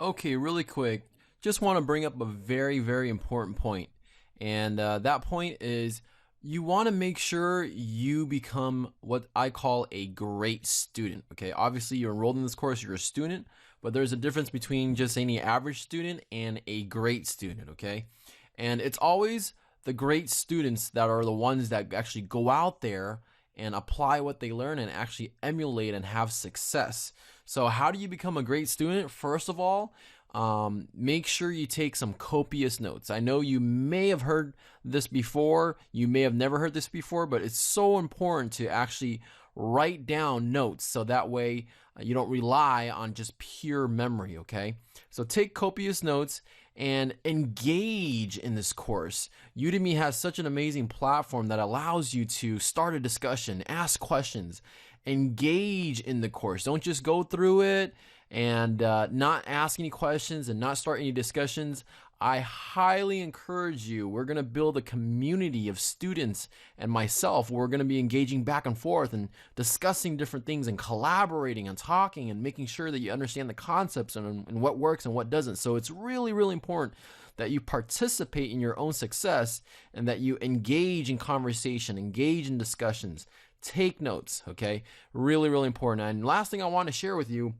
Okay, really quick. Just want to bring up a very, very important point. And that point is you want to make sure you become what I call a great student. Okay, obviously, you're enrolled in this course, you're a student, but there's a difference between just any average student and a great student. Okay, and it's always the great students that are the ones that actually go out there and apply what they learn and actually emulate and have success. So, how do you become a great student? First of all, make sure you take some copious notes. I know you may have heard this before, you may have never heard this before, but it's so important to actually write down notes so that way you don't rely on just pure memory, okay? So take copious notes and engage in this course. Udemy has such an amazing platform that allows you to start a discussion, ask questions, engage in the course. Don't just go through it and not ask any questions and not start any discussions. I highly encourage you. We're going to build a community of students and myself. We're going to be engaging back and forth and discussing different things and collaborating and talking and making sure that you understand the concepts and what works and what doesn't. So it's really, really important that you participate in your own success and that you engage in conversation, engage in discussions, take notes, okay? Really, really important. And last thing I want to share with you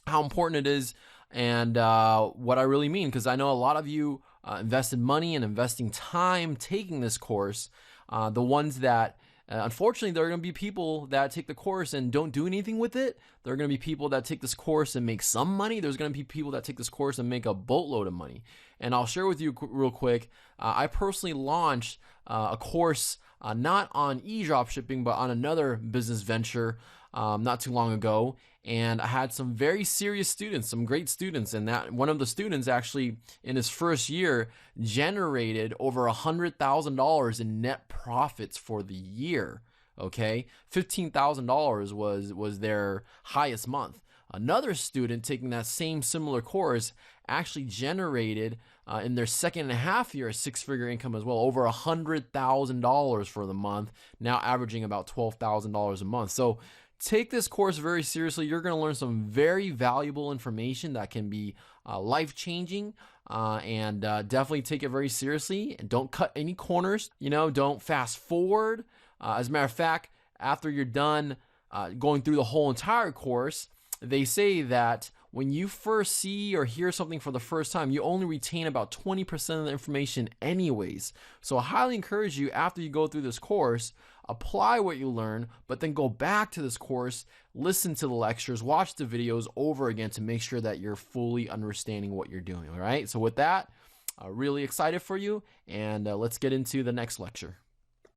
how important it is and what I really mean, because I know a lot of you invested money and investing time taking this course. The ones that, unfortunately, there are going to be people that take the course and don't do anything with it. There are going to be people that take this course and make some money. There's going to be people that take this course and make a boatload of money. And I'll share with you real quick. I personally launched a course not on e-dropshipping, but on another business venture not too long ago, and I had some very serious students, some great students, and that one of the students actually in his first year generated over $100,000 in net profits for the year. Okay, $15,000 was their highest month. Another student taking that same similar course actually generated in their second and a half year a six-figure income as well, over $100,000 for the month, now averaging about $12,000 a month. So take this course very seriously. You're going to learn some very valuable information that can be life-changing, and definitely take it very seriously. And don't cut any corners. Don't fast forward. As a matter of fact, after you're done going through the whole entire course, they say that when you first see or hear something for the first time, you only retain about 20% of the information anyways. So I highly encourage you, after you go through this course, apply what you learn, but then go back to this course, listen to the lectures, watch the videos over again to make sure that you're fully understanding what you're doing. All right. So with that, really excited for you, and let's get into the next lecture.